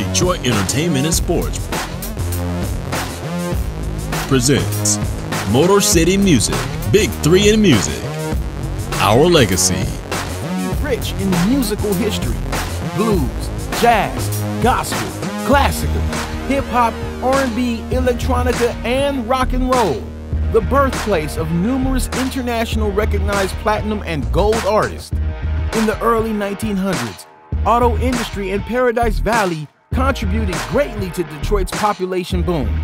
Detroit Entertainment and Sports presents Motor City Music, Big Three in Music, Our Legacy. Rich in musical history, blues, jazz, gospel, classical, hip-hop, R&B, electronica, and rock and roll. The birthplace of numerous international recognized platinum and gold artists. In the early 1900s, auto industry in Paradise Valley contributed greatly to Detroit's population boom.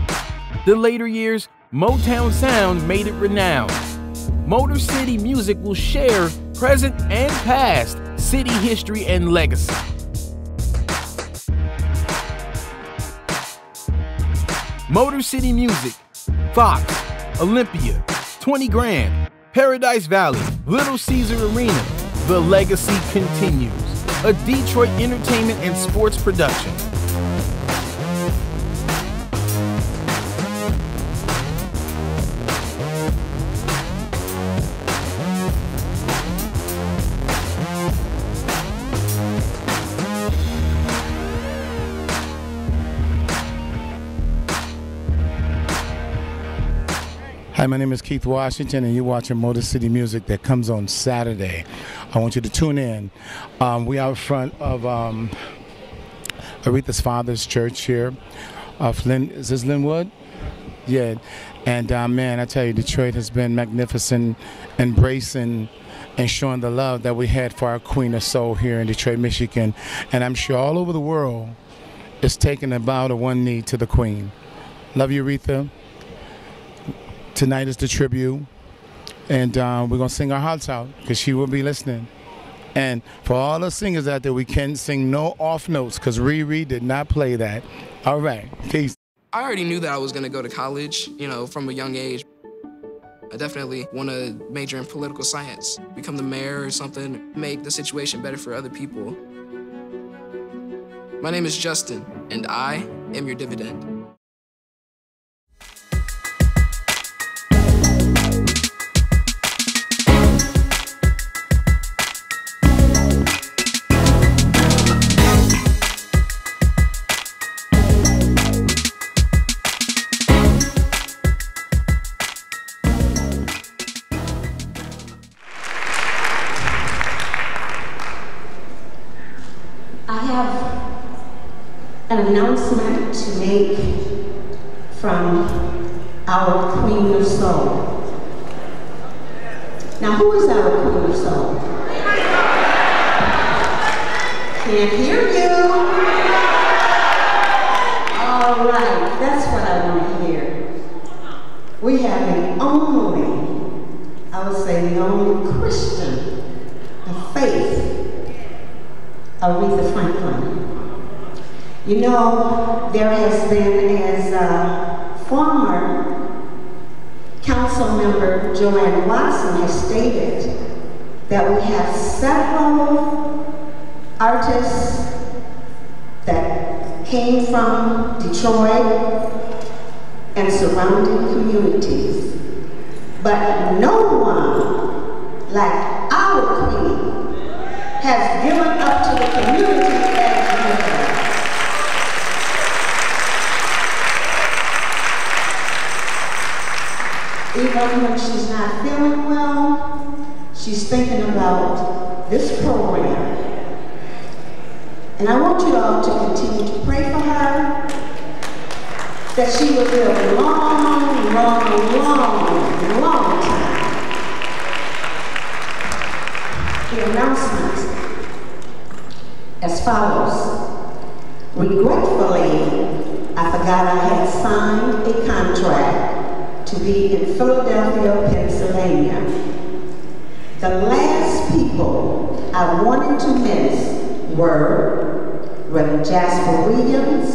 The later years, Motown sound made it renowned. Motor City Music will share present and past city history and legacy. Motor City Music, Fox, Olympia, 20 Grand, Paradise Valley, Little Caesar Arena. The legacy continues. A Detroit entertainment and sports production. Hi, my name is Keith Washington, and you're watching Motor City Music that comes on Saturday. I want you to tune in. We are in front of Aretha's father's church here. Is this Linwood? Yeah. And man, I tell you, Detroit has been magnificent, embracing and showing the love that we had for our Queen of Soul here in Detroit, Michigan. And I'm sure all over the world it's taking a bow to one knee to the Queen. Love you, Aretha. Tonight is the tribute, and we're going to sing our hearts out because she will be listening. And for all the singers out there, we can sing no off notes because Riri did not play that. All right, peace. I already knew that I was going to go to college, from a young age. I definitely want to major in political science, become the mayor or something, make the situation better for other people. My name is Justin, and I am your dividend. I have an announcement to make from our Queen of Soul. Now, who is our Queen of Soul? Can't hear you. All right, that's what I want to hear. We have the only, I would say the only Christian of faith, Aretha Franklin. You know, there has been, as former council member Joanne Watson has stated, that we have several artists that came from Detroit and surrounding communities, but no one like our Queen has given up to the community as Aretha. Even when she's not feeling well, she's thinking about this program. And I want you all to continue to pray for her, that she will live a long, long, long, long time. The announcement as follows. Regretfully, I forgot I had signed a contract to be in Philadelphia, Pennsylvania. The last people I wanted to miss were Reverend Jasper Williams,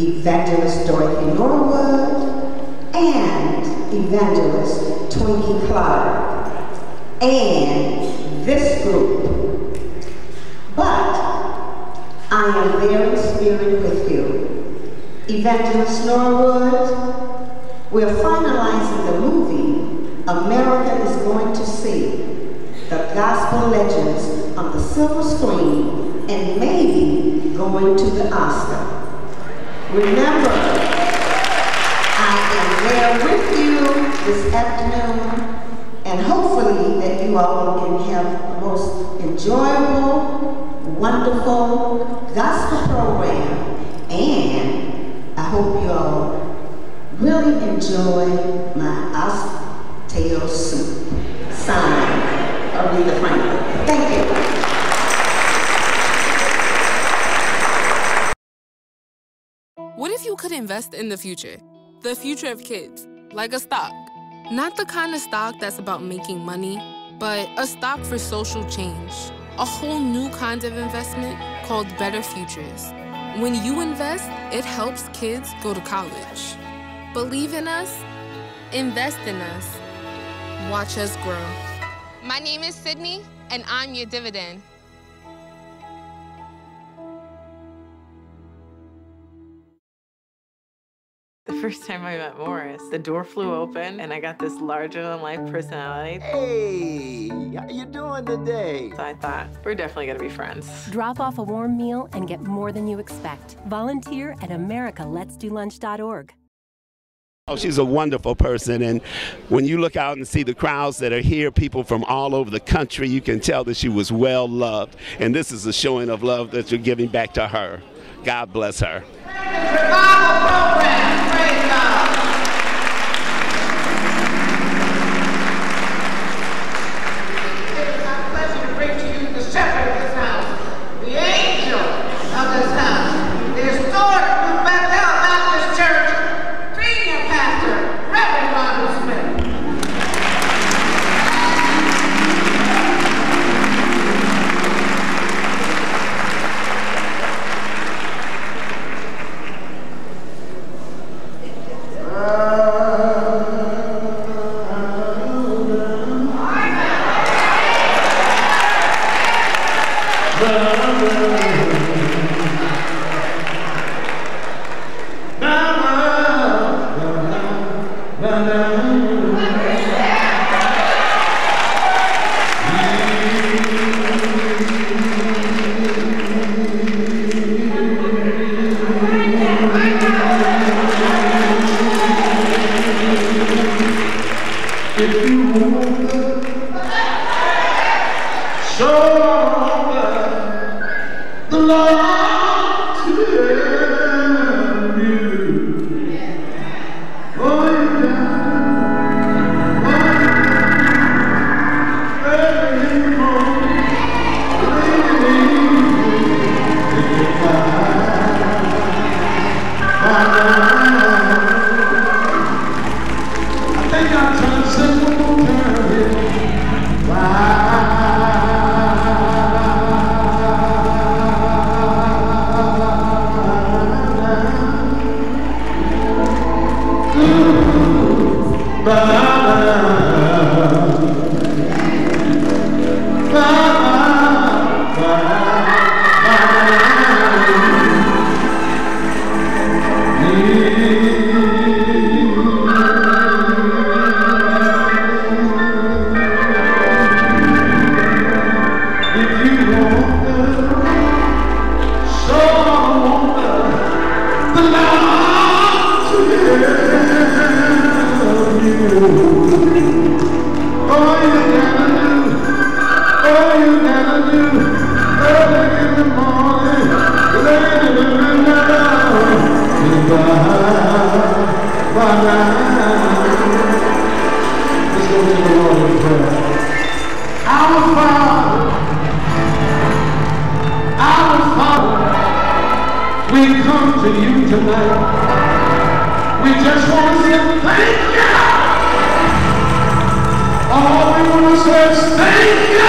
Evangelist Dorothy Norwood, and Evangelist Twinkie Clark, and this group. But I am there in spirit with you. Evangelist Norwood, we're finalizing the movie America is Going to See, the gospel legends on the silver screen, and maybe going to the Oscar. Remember, I am there with you this afternoon, and hopefully that you all can have the most enjoyable, wonderful gospel program, and I hope you all really enjoy my oxtail soup. Signed, Aretha Franklin. Thank you. What if you could invest in the future of kids, like a stock? Not the kind of stock that's about making money, but a stock for social change. A whole new kind of investment called Better Futures. When you invest, it helps kids go to college. Believe in us, invest in us, watch us grow. My name is Sydney, and I'm your dividend. The first time I met Morris, the door flew open and I got this larger-than-life personality. Hey, how you doing today? So I thought, we're definitely gonna be friends. Drop off a warm meal and get more than you expect. Volunteer at americaletsdolunch.org. Oh, she's a wonderful person, and when you look out and see the crowds that are here, people from all over the country, you can tell that she was well loved, and this is a showing of love that you're giving back to her. God bless her. All we want to say is thank you.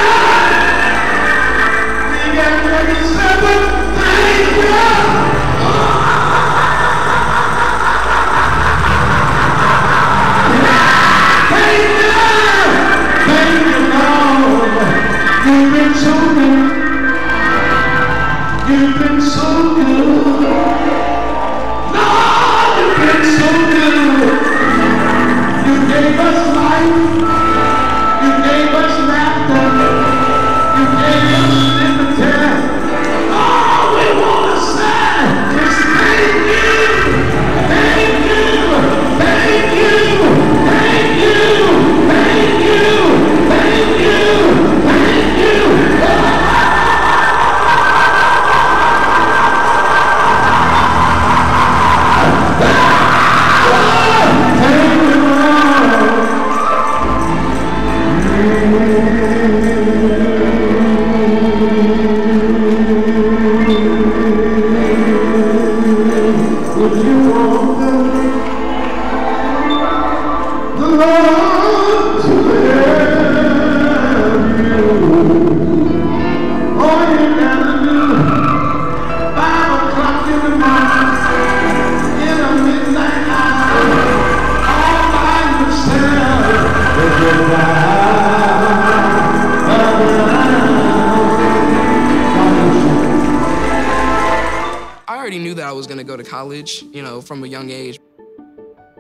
already knew that I was gonna go to college, you know, from a young age.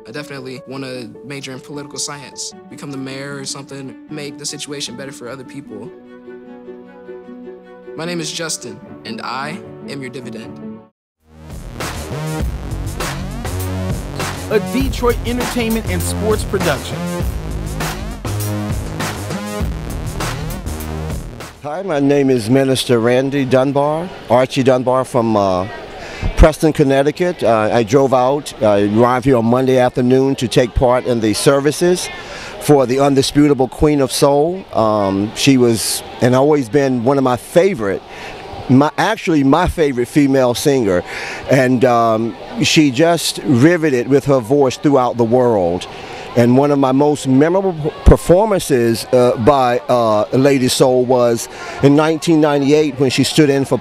I definitely want to major in political science, become the mayor or something, make the situation better for other people. My name is Justin, and I am your dividend. A Detroit entertainment and sports production. Hi, my name is Minister Randy Dunbar, Archie Dunbar from Preston, Connecticut. I drove out, arrived here on Monday afternoon to take part in the services for the undisputable Queen of Soul. She was, and always been, one of my favorite, actually my favorite female singer, and she just riveted with her voice throughout the world. And one of my most memorable performances by Lady Soul was in 1998 when she stood in for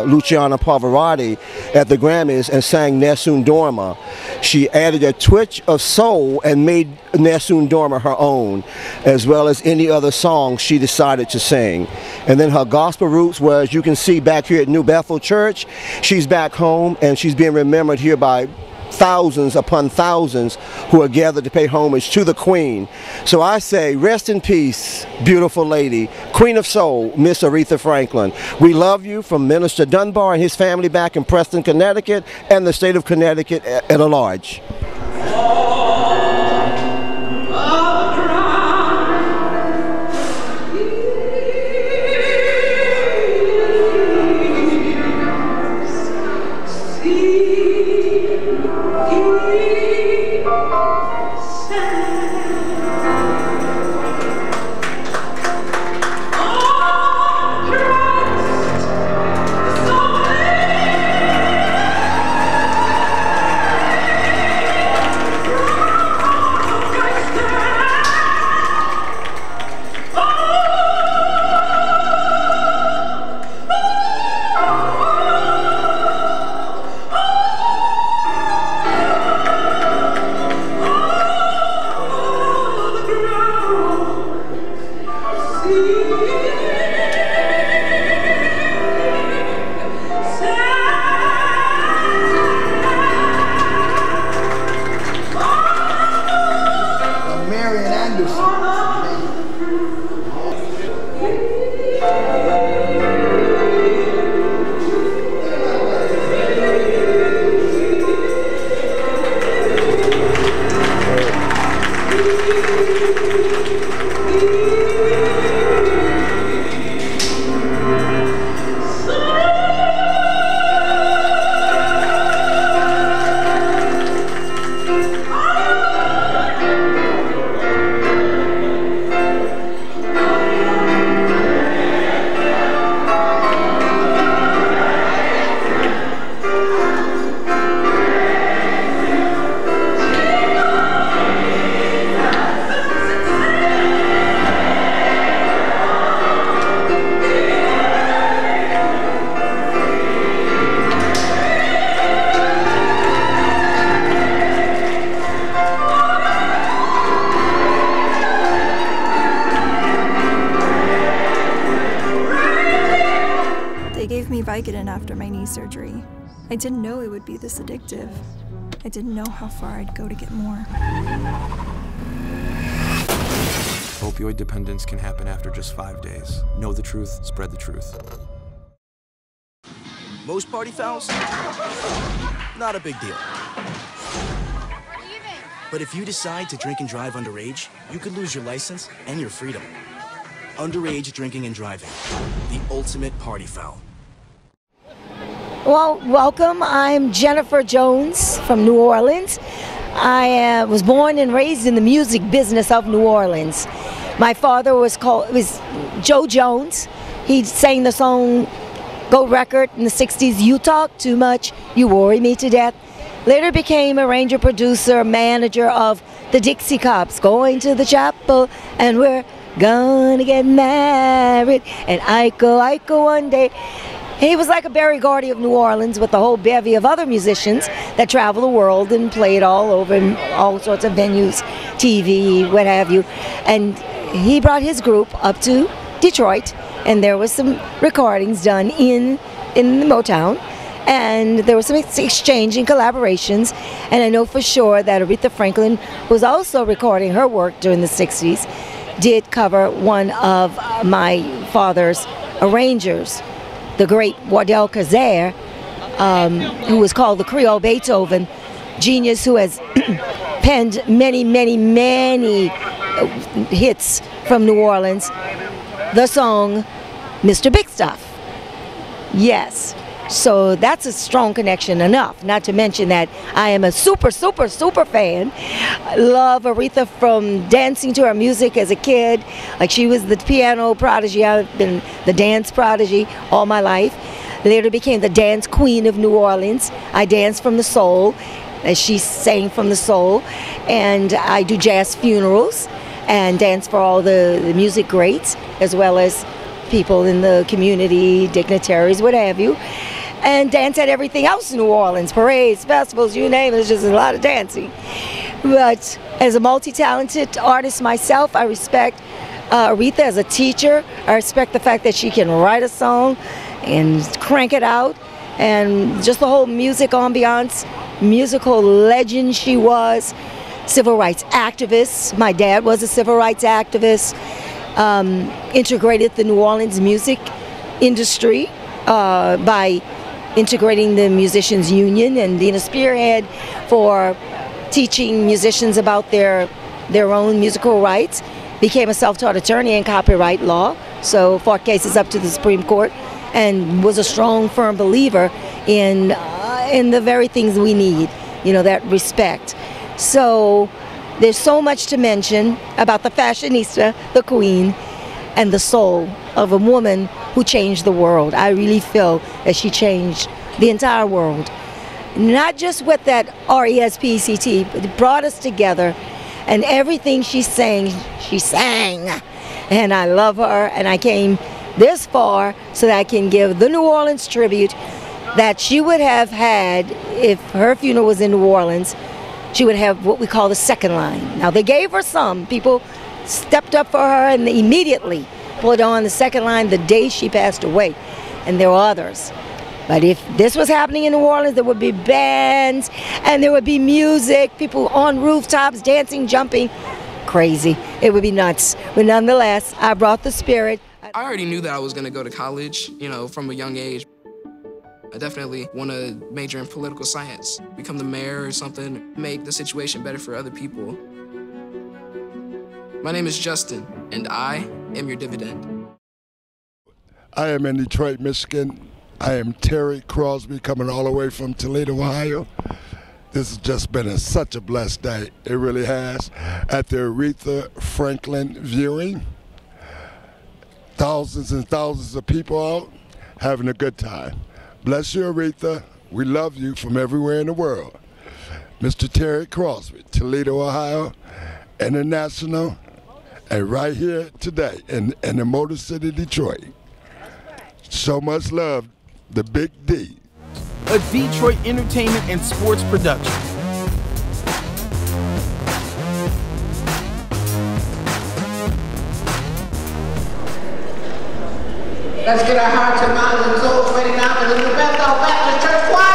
Luciano Pavarotti at the Grammys and sang Nessun Dorma. She added a twitch of soul and made Nessun Dorma her own, as well as any other song she decided to sing. And then her gospel roots were, as you can see back here at New Bethel Church, she's back home and she's being remembered here by thousands upon thousands who are gathered to pay homage to the Queen. So I say, rest in peace, beautiful lady, Queen of Soul, Miss Aretha Franklin. We love you, from Minister Dunbar and his family back in Preston, Connecticut, and the state of Connecticut at large. Vicodin after my knee surgery. I didn't know it would be this addictive. I didn't know how far I'd go to get more. Opioid dependence can happen after just 5 days. Know the truth, spread the truth. Most party fouls? Not a big deal. But if you decide to drink and drive underage, you could lose your license and your freedom. Underage drinking and driving, the ultimate party foul. Well, welcome. I'm Jennifer Jones from New Orleans. I was born and raised in the music business of New Orleans. My father was Joe Jones. He sang the song Gold Record in the 60s, You Talk Too Much, You Worry Me to Death. Later became arranger, producer, manager of the Dixie Cops, Going to the Chapel, and we're gonna get married, and Iko one day. He was like a Berry Gordy of New Orleans with a whole bevy of other musicians that travel the world and played all over in all sorts of venues, TV, what have you. And he brought his group up to Detroit, and there was some recordings done in Motown. And there was some exchange and collaborations, and I know for sure that Aretha Franklin, who was also recording her work during the 60s, did cover one of my father's arrangers, the great Wardell Kazare, who was called the Creole Beethoven, genius who has penned many, many, many hits from New Orleans. The song, Mr. Big Stuff. Yes. So that's a strong connection enough, not to mention that I am a super, super, super fan. I love Aretha from dancing to her music as a kid. Like, she was the piano prodigy. I've been the dance prodigy all my life. Later became the dance queen of New Orleans. I danced from the soul, as she sang from the soul. And I do jazz funerals and dance for all the music greats, as well as people in the community, dignitaries, what have you. And dance at everything else in New Orleans, parades, festivals, you name it, it's just a lot of dancing. But as a multi-talented artist myself, I respect Aretha as a teacher. I respect the fact that she can write a song and crank it out, and just the whole music ambiance, musical legend she was, civil rights activist. My dad was a civil rights activist, integrated the New Orleans music industry by integrating the Musicians Union and being a spearhead for teaching musicians about their own musical rights. Became a self-taught attorney in copyright law, so fought cases up to the Supreme Court, and was a strong, firm believer in the very things we need, you know, that respect. So there's so much to mention about the fashionista, the queen, and the soul of a woman who changed the world. I really feel that she changed the entire world. Not just with that R-E-S-P-E-C-T, but it brought us together, and everything she sang. And I love her, and I came this far so that I can give the New Orleans tribute that she would have had if her funeral was in New Orleans. She would have what we call the second line. Now, they gave her some. People stepped up for her and they immediately put on the second line the day she passed away. And there were others. But if this was happening in New Orleans, there would be bands and there would be music, people on rooftops dancing, jumping. Crazy. It would be nuts. But nonetheless, I brought the spirit. I already knew that I was going to go to college, you know, from a young age. I definitely want to major in political science, become the mayor or something, make the situation better for other people. My name is Justin, and I am your dividend. I am in Detroit, Michigan. I am Terry Crosby, coming all the way from Toledo, Ohio. This has just been such a blessed day. It really has. At the Aretha Franklin viewing, thousands and thousands of people out having a good time. Bless you, Aretha. We love you from everywhere in the world. Mr. Terry Crosby, Toledo, Ohio, International, and right here today in the Motor City, Detroit. So much love, the Big D. A Detroit entertainment and sports production. Let's get our hearts and minds and souls ready now for the New Bethel Baptist Church Choir.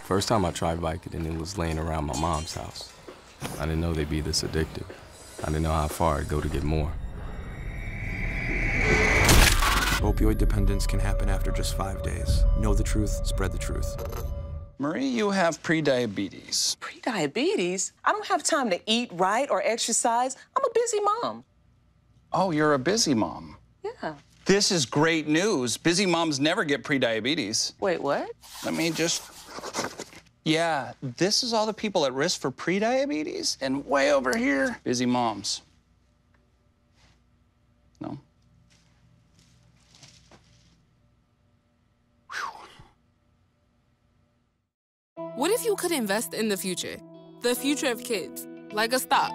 First time I tried Vicodin, it was laying around my mom's house. I didn't know they'd be this addictive. I didn't know how far I'd go to get more. Opioid dependence can happen after just 5 days. Know the truth, spread the truth. Marie, you have pre-diabetes. Pre-diabetes? I don't have time to eat right or exercise. I'm a busy mom. Oh, you're a busy mom. Yeah. This is great news. Busy moms never get pre-diabetes. Wait, what? Let me just... Yeah, this is all the people at risk for pre-diabetes, and way over here, busy moms. No? What if you could invest in the future of kids, like a stock?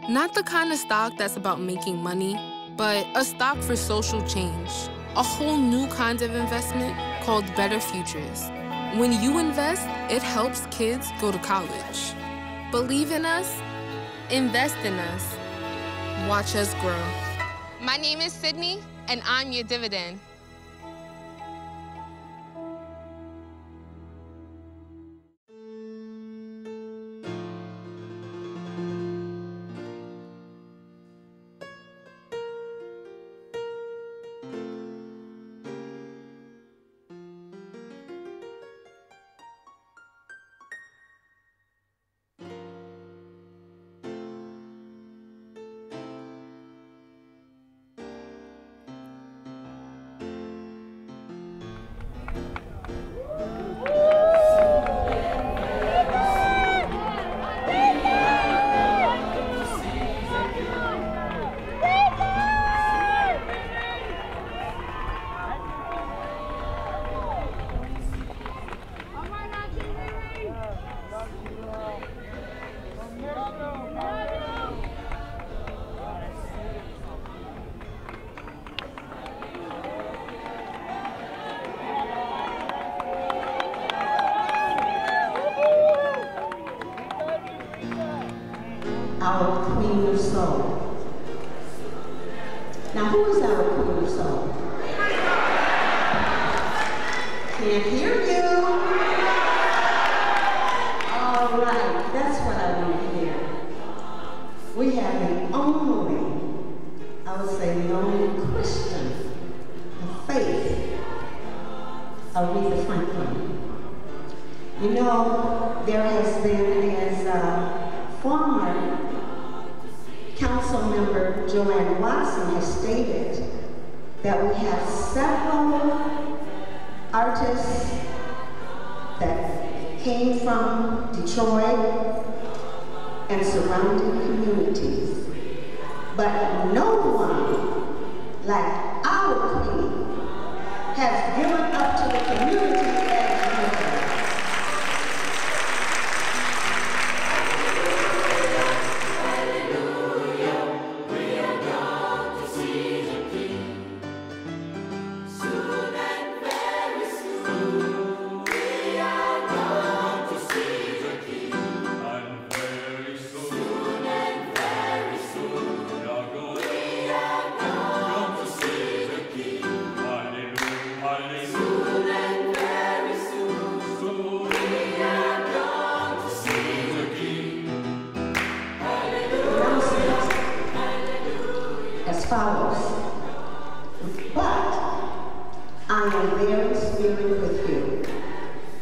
Not the kind of stock that's about making money, but a stock for social change. A whole new kind of investment called Better Futures. When you invest, it helps kids go to college. Believe in us, invest in us, watch us grow. My name is Sydney, and I'm your dividend. Our Queen of Soul. Now, who is our Queen of Soul? Can't hear you. All right, that's what I want to hear. We have the only, I would say the only Christian of faith, Aretha Franklin. You know, there has been, as former Council Member Joanne Watson has stated, that we have several artists that came from Detroit and surrounding communities, but no one like our Queen has given up to the community as well.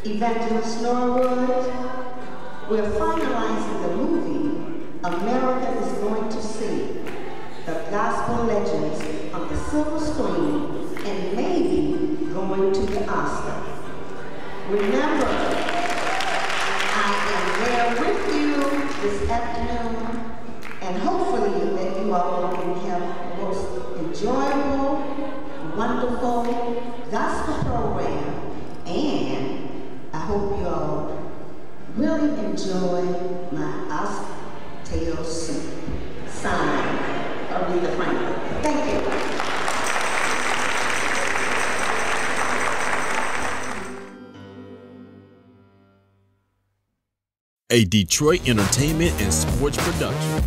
Evangelist Norwood, we're finalizing the movie America is Going to See, the gospel legends on the silver screen and maybe going to the Oscar. Remember, I am there with you this afternoon, and hopefully that you all will have the most enjoyable, wonderful gospel program, and I hope you all really enjoy my oxtail soup. Signed, Aretha Franklin. Thank you. A Detroit entertainment and sports production.